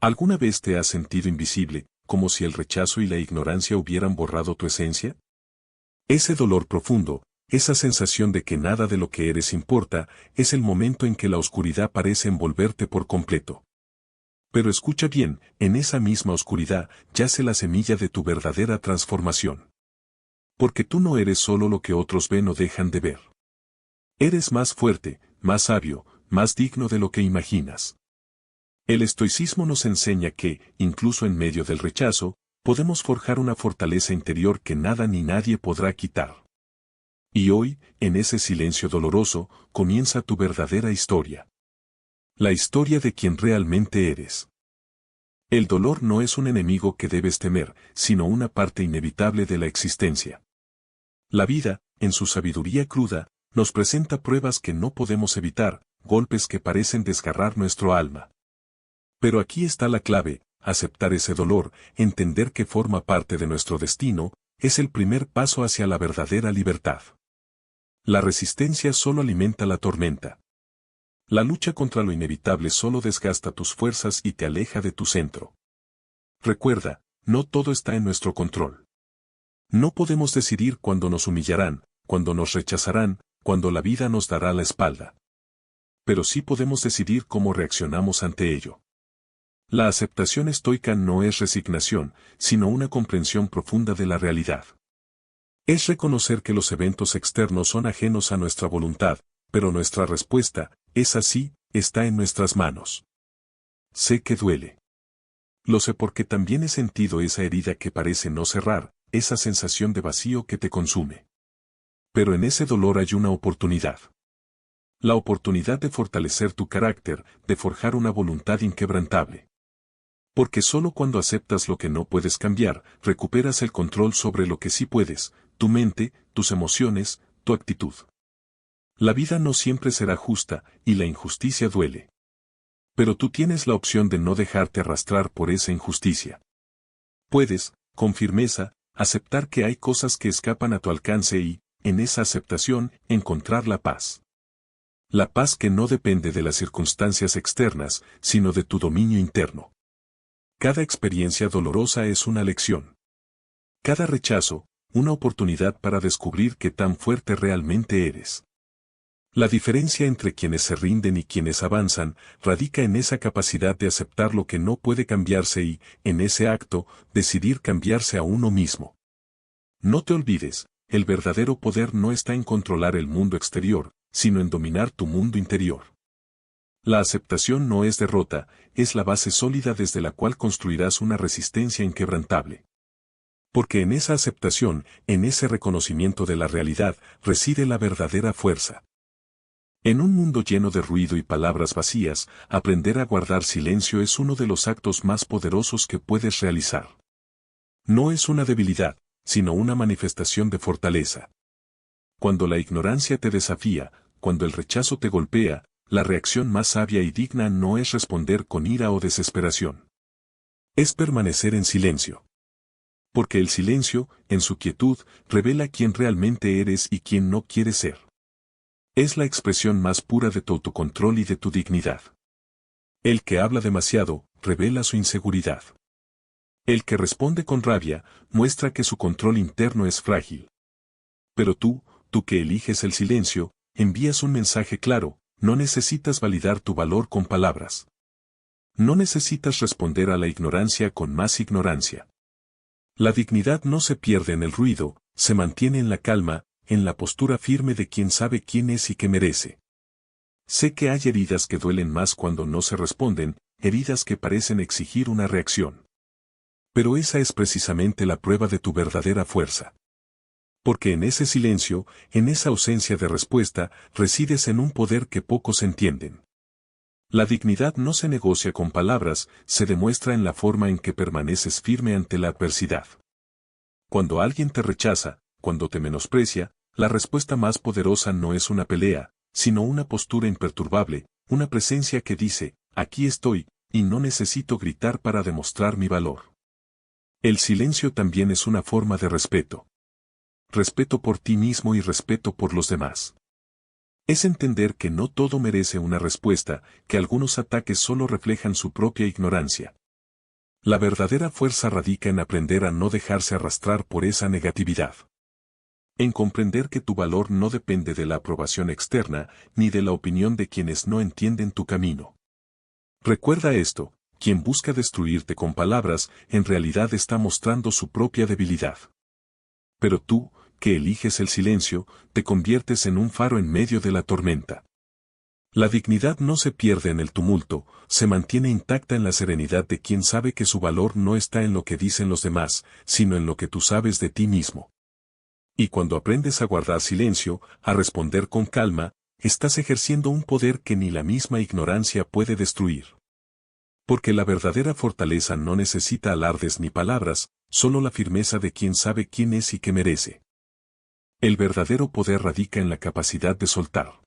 ¿Alguna vez te has sentido invisible, como si el rechazo y la ignorancia hubieran borrado tu esencia? Ese dolor profundo, esa sensación de que nada de lo que eres importa, es el momento en que la oscuridad parece envolverte por completo. Pero escucha bien, en esa misma oscuridad yace la semilla de tu verdadera transformación. Porque tú no eres solo lo que otros ven o dejan de ver. Eres más fuerte, más sabio, más digno de lo que imaginas. El estoicismo nos enseña que, incluso en medio del rechazo, podemos forjar una fortaleza interior que nada ni nadie podrá quitar. Y hoy, en ese silencio doloroso, comienza tu verdadera historia. La historia de quien realmente eres. El dolor no es un enemigo que debes temer, sino una parte inevitable de la existencia. La vida, en su sabiduría cruda, nos presenta pruebas que no podemos evitar, golpes que parecen desgarrar nuestro alma. Pero aquí está la clave: aceptar ese dolor, entender que forma parte de nuestro destino, es el primer paso hacia la verdadera libertad. La resistencia solo alimenta la tormenta. La lucha contra lo inevitable solo desgasta tus fuerzas y te aleja de tu centro. Recuerda, no todo está en nuestro control. No podemos decidir cuándo nos humillarán, cuándo nos rechazarán, cuándo la vida nos dará la espalda. Pero sí podemos decidir cómo reaccionamos ante ello. La aceptación estoica no es resignación, sino una comprensión profunda de la realidad. Es reconocer que los eventos externos son ajenos a nuestra voluntad, pero nuestra respuesta, es así, está en nuestras manos. Sé que duele. Lo sé porque también he sentido esa herida que parece no cerrar, esa sensación de vacío que te consume. Pero en ese dolor hay una oportunidad. La oportunidad de fortalecer tu carácter, de forjar una voluntad inquebrantable. Porque solo cuando aceptas lo que no puedes cambiar, recuperas el control sobre lo que sí puedes, tu mente, tus emociones, tu actitud. La vida no siempre será justa, y la injusticia duele. Pero tú tienes la opción de no dejarte arrastrar por esa injusticia. Puedes, con firmeza, aceptar que hay cosas que escapan a tu alcance y, en esa aceptación, encontrar la paz. La paz que no depende de las circunstancias externas, sino de tu dominio interno. Cada experiencia dolorosa es una lección. Cada rechazo, una oportunidad para descubrir qué tan fuerte realmente eres. La diferencia entre quienes se rinden y quienes avanzan radica en esa capacidad de aceptar lo que no puede cambiarse y, en ese acto, decidir cambiarse a uno mismo. No te olvides, el verdadero poder no está en controlar el mundo exterior, sino en dominar tu mundo interior. La aceptación no es derrota, es la base sólida desde la cual construirás una resistencia inquebrantable. Porque en esa aceptación, en ese reconocimiento de la realidad, reside la verdadera fuerza. En un mundo lleno de ruido y palabras vacías, aprender a guardar silencio es uno de los actos más poderosos que puedes realizar. No es una debilidad, sino una manifestación de fortaleza. Cuando la ignorancia te desafía, cuando el rechazo te golpea, la reacción más sabia y digna no es responder con ira o desesperación. Es permanecer en silencio. Porque el silencio, en su quietud, revela quién realmente eres y quién no quieres ser. Es la expresión más pura de tu autocontrol y de tu dignidad. El que habla demasiado, revela su inseguridad. El que responde con rabia, muestra que su control interno es frágil. Pero tú que eliges el silencio, envías un mensaje claro: no necesitas validar tu valor con palabras. No necesitas responder a la ignorancia con más ignorancia. La dignidad no se pierde en el ruido, se mantiene en la calma, en la postura firme de quien sabe quién es y qué merece. Sé que hay heridas que duelen más cuando no se responden, heridas que parecen exigir una reacción. Pero esa es precisamente la prueba de tu verdadera fuerza. Porque en ese silencio, en esa ausencia de respuesta, resides en un poder que pocos entienden. La dignidad no se negocia con palabras, se demuestra en la forma en que permaneces firme ante la adversidad. Cuando alguien te rechaza, cuando te menosprecia, la respuesta más poderosa no es una pelea, sino una postura imperturbable, una presencia que dice: aquí estoy, y no necesito gritar para demostrar mi valor. El silencio también es una forma de respeto. Respeto por ti mismo y respeto por los demás. Es entender que no todo merece una respuesta, que algunos ataques solo reflejan su propia ignorancia. La verdadera fuerza radica en aprender a no dejarse arrastrar por esa negatividad. En comprender que tu valor no depende de la aprobación externa ni de la opinión de quienes no entienden tu camino. Recuerda esto, quien busca destruirte con palabras, en realidad está mostrando su propia debilidad. Pero tú, que eliges el silencio, te conviertes en un faro en medio de la tormenta. La dignidad no se pierde en el tumulto, se mantiene intacta en la serenidad de quien sabe que su valor no está en lo que dicen los demás, sino en lo que tú sabes de ti mismo. Y cuando aprendes a guardar silencio, a responder con calma, estás ejerciendo un poder que ni la misma ignorancia puede destruir. Porque la verdadera fortaleza no necesita alardes ni palabras, solo la firmeza de quien sabe quién es y qué merece. El verdadero poder radica en la capacidad de soltar.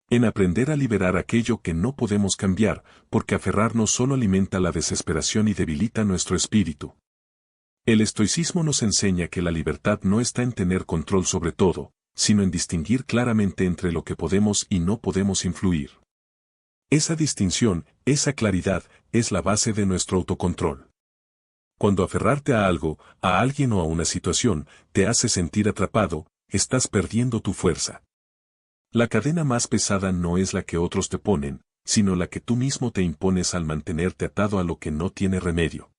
En aprender a liberar aquello que no podemos cambiar, porque aferrarnos solo alimenta la desesperación y debilita nuestro espíritu. El estoicismo nos enseña que la libertad no está en tener control sobre todo, sino en distinguir claramente entre lo que podemos y no podemos influir. Esa distinción, esa claridad, es la base de nuestro autocontrol. Cuando aferrarte a algo, a alguien o a una situación, te hace sentir atrapado, estás perdiendo tu fuerza. La cadena más pesada no es la que otros te ponen, sino la que tú mismo te impones al mantenerte atado a lo que no tiene remedio.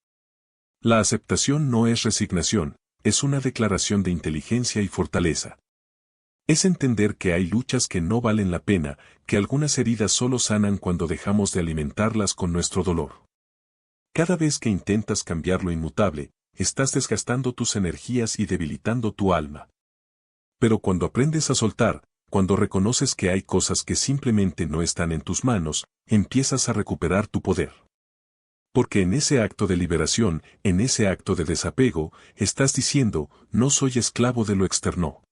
La aceptación no es resignación, es una declaración de inteligencia y fortaleza. Es entender que hay luchas que no valen la pena, que algunas heridas solo sanan cuando dejamos de alimentarlas con nuestro dolor. Cada vez que intentas cambiar lo inmutable, estás desgastando tus energías y debilitando tu alma. Pero cuando aprendes a soltar, cuando reconoces que hay cosas que simplemente no están en tus manos, empiezas a recuperar tu poder. Porque en ese acto de liberación, en ese acto de desapego, estás diciendo, no soy esclavo de lo externo.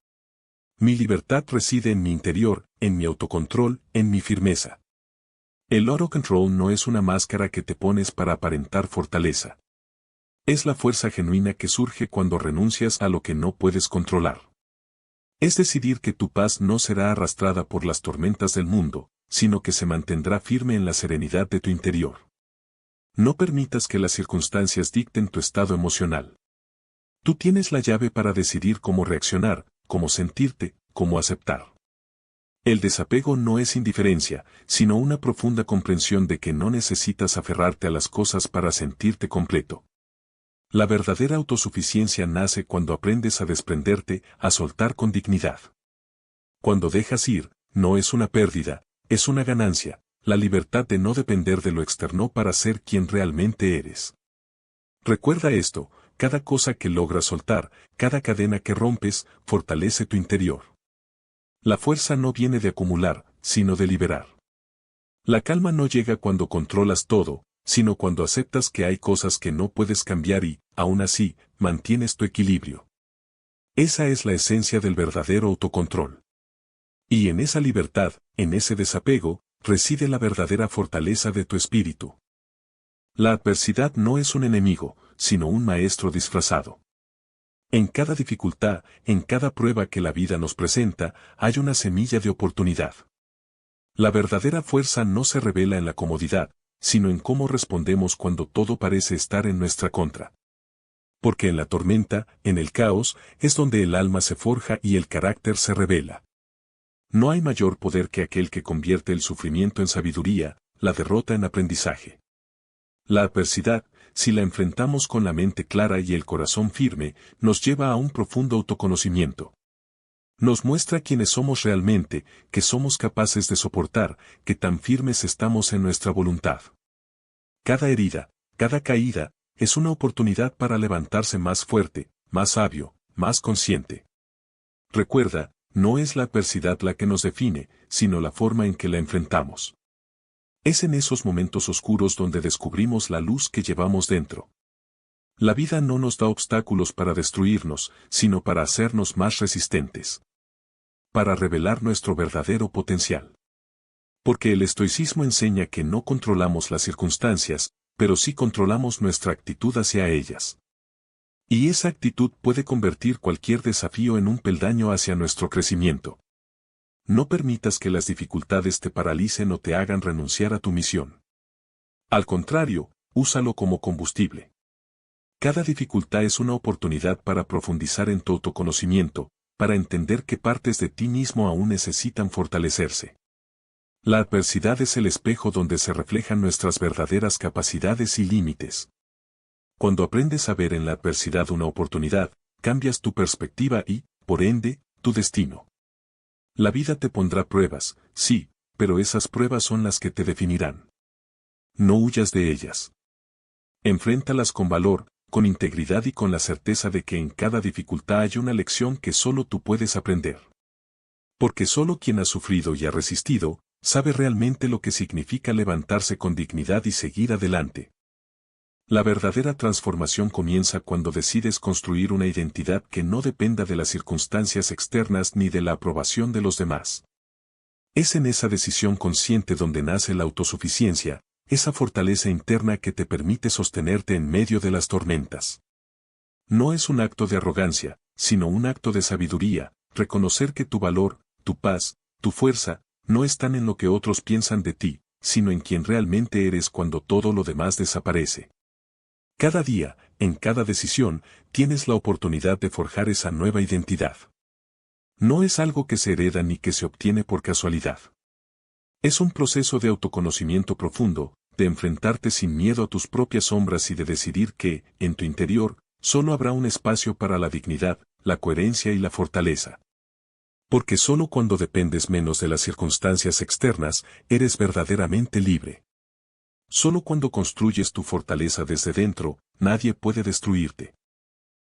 Mi libertad reside en mi interior, en mi autocontrol, en mi firmeza. El autocontrol no es una máscara que te pones para aparentar fortaleza. Es la fuerza genuina que surge cuando renuncias a lo que no puedes controlar. Es decidir que tu paz no será arrastrada por las tormentas del mundo, sino que se mantendrá firme en la serenidad de tu interior. No permitas que las circunstancias dicten tu estado emocional. Tú tienes la llave para decidir cómo reaccionar, cómo sentirte, cómo aceptar. El desapego no es indiferencia, sino una profunda comprensión de que no necesitas aferrarte a las cosas para sentirte completo. La verdadera autosuficiencia nace cuando aprendes a desprenderte, a soltar con dignidad. Cuando dejas ir, no es una pérdida, es una ganancia, la libertad de no depender de lo externo para ser quien realmente eres. Recuerda esto, cada cosa que logras soltar, cada cadena que rompes, fortalece tu interior. La fuerza no viene de acumular, sino de liberar. La calma no llega cuando controlas todo, sino cuando aceptas que hay cosas que no puedes cambiar y, aún así, mantienes tu equilibrio. Esa es la esencia del verdadero autocontrol. Y en esa libertad, en ese desapego, reside la verdadera fortaleza de tu espíritu. La adversidad no es un enemigo, sino un maestro disfrazado. En cada dificultad, en cada prueba que la vida nos presenta, hay una semilla de oportunidad. La verdadera fuerza no se revela en la comodidad, sino en cómo respondemos cuando todo parece estar en nuestra contra. Porque en la tormenta, en el caos, es donde el alma se forja y el carácter se revela. No hay mayor poder que aquel que convierte el sufrimiento en sabiduría, la derrota en aprendizaje. La adversidad, si la enfrentamos con la mente clara y el corazón firme, nos lleva a un profundo autoconocimiento. Nos muestra quiénes somos realmente, que somos capaces de soportar, que tan firmes estamos en nuestra voluntad. Cada herida, cada caída, es una oportunidad para levantarse más fuerte, más sabio, más consciente. Recuerda, no es la adversidad la que nos define, sino la forma en que la enfrentamos. Es en esos momentos oscuros donde descubrimos la luz que llevamos dentro. La vida no nos da obstáculos para destruirnos, sino para hacernos más resistentes. Para revelar nuestro verdadero potencial. Porque el estoicismo enseña que no controlamos las circunstancias, pero sí controlamos nuestra actitud hacia ellas. Y esa actitud puede convertir cualquier desafío en un peldaño hacia nuestro crecimiento. No permitas que las dificultades te paralicen o te hagan renunciar a tu misión. Al contrario, Úsalo como combustible. Cada dificultad es una oportunidad para profundizar en tu autoconocimiento, para entender qué partes de ti mismo aún necesitan fortalecerse. La adversidad es el espejo donde se reflejan nuestras verdaderas capacidades y límites. Cuando aprendes a ver en la adversidad una oportunidad, cambias tu perspectiva y, por ende, tu destino. La vida te pondrá pruebas, sí, pero esas pruebas son las que te definirán. No huyas de ellas. Enfréntalas con valor, con integridad y con la certeza de que en cada dificultad hay una lección que solo tú puedes aprender. Porque solo quien ha sufrido y ha resistido, sabe realmente lo que significa levantarse con dignidad y seguir adelante. La verdadera transformación comienza cuando decides construir una identidad que no dependa de las circunstancias externas ni de la aprobación de los demás. Es en esa decisión consciente donde nace la autosuficiencia, esa fortaleza interna que te permite sostenerte en medio de las tormentas. No es un acto de arrogancia, sino un acto de sabiduría, reconocer que tu valor, tu paz, tu fuerza, no están en lo que otros piensan de ti, sino en quien realmente eres cuando todo lo demás desaparece. Cada día, en cada decisión, tienes la oportunidad de forjar esa nueva identidad. No es algo que se hereda ni que se obtiene por casualidad. Es un proceso de autoconocimiento profundo, de enfrentarte sin miedo a tus propias sombras y de decidir que, en tu interior, solo habrá un espacio para la dignidad, la coherencia y la fortaleza. Porque solo cuando dependes menos de las circunstancias externas, eres verdaderamente libre. Solo cuando construyes tu fortaleza desde dentro, nadie puede destruirte.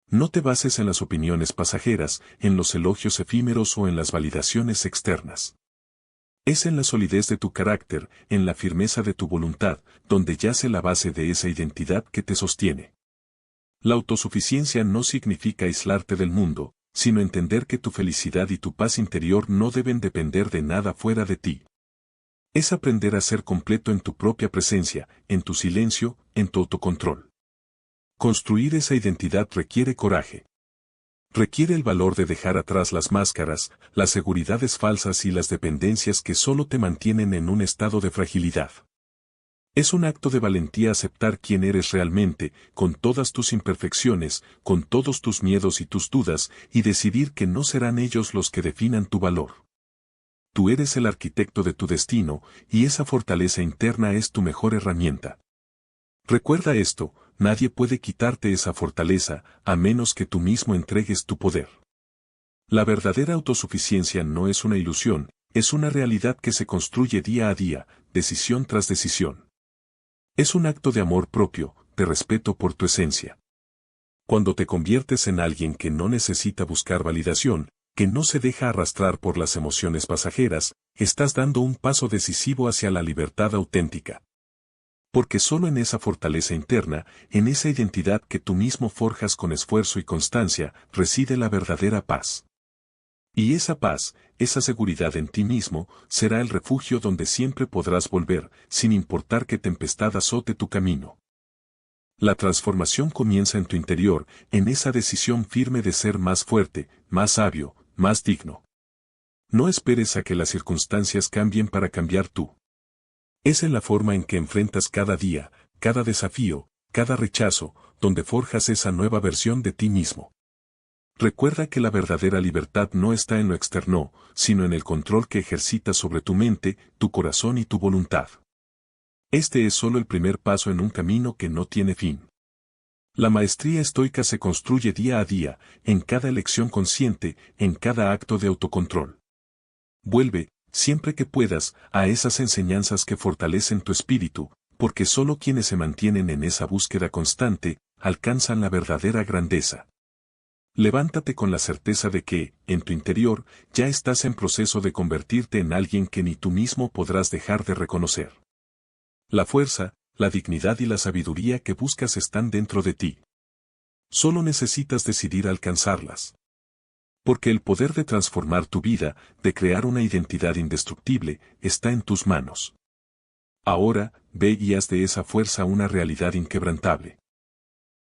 No te bases en las opiniones pasajeras, en los elogios efímeros o en las validaciones externas. Es en la solidez de tu carácter, en la firmeza de tu voluntad, donde yace la base de esa identidad que te sostiene. La autosuficiencia no significa aislarte del mundo, sino entender que tu felicidad y tu paz interior no deben depender de nada fuera de ti. Es aprender a ser completo en tu propia presencia, en tu silencio, en tu autocontrol. Construir esa identidad requiere coraje. Requiere el valor de dejar atrás las máscaras, las seguridades falsas y las dependencias que solo te mantienen en un estado de fragilidad. Es un acto de valentía aceptar quién eres realmente, con todas tus imperfecciones, con todos tus miedos y tus dudas, y decidir que no serán ellos los que definan tu valor. Tú eres el arquitecto de tu destino, y esa fortaleza interna es tu mejor herramienta. Recuerda esto, nadie puede quitarte esa fortaleza, a menos que tú mismo entregues tu poder. La verdadera autosuficiencia no es una ilusión, es una realidad que se construye día a día, decisión tras decisión. Es un acto de amor propio, de respeto por tu esencia. Cuando te conviertes en alguien que no necesita buscar validación, que no se deja arrastrar por las emociones pasajeras, estás dando un paso decisivo hacia la libertad auténtica. Porque solo en esa fortaleza interna, en esa identidad que tú mismo forjas con esfuerzo y constancia, reside la verdadera paz. Y esa paz, esa seguridad en ti mismo, será el refugio donde siempre podrás volver, sin importar qué tempestad azote tu camino. La transformación comienza en tu interior, en esa decisión firme de ser más fuerte, más sabio, más digno. No esperes a que las circunstancias cambien para cambiar tú. Es en la forma en que enfrentas cada día, cada desafío, cada rechazo, donde forjas esa nueva versión de ti mismo. Recuerda que la verdadera libertad no está en lo externo, sino en el control que ejercitas sobre tu mente, tu corazón y tu voluntad. Este es solo el primer paso en un camino que no tiene fin. La maestría estoica se construye día a día, en cada elección consciente, en cada acto de autocontrol. Vuelve, siempre que puedas, a esas enseñanzas que fortalecen tu espíritu, porque solo quienes se mantienen en esa búsqueda constante, alcanzan la verdadera grandeza. Levántate con la certeza de que, en tu interior, ya estás en proceso de convertirte en alguien que ni tú mismo podrás dejar de reconocer. La fuerza, la dignidad y la sabiduría que buscas están dentro de ti. Solo necesitas decidir alcanzarlas. Porque el poder de transformar tu vida, de crear una identidad indestructible, está en tus manos. Ahora, ve y haz de esa fuerza una realidad inquebrantable.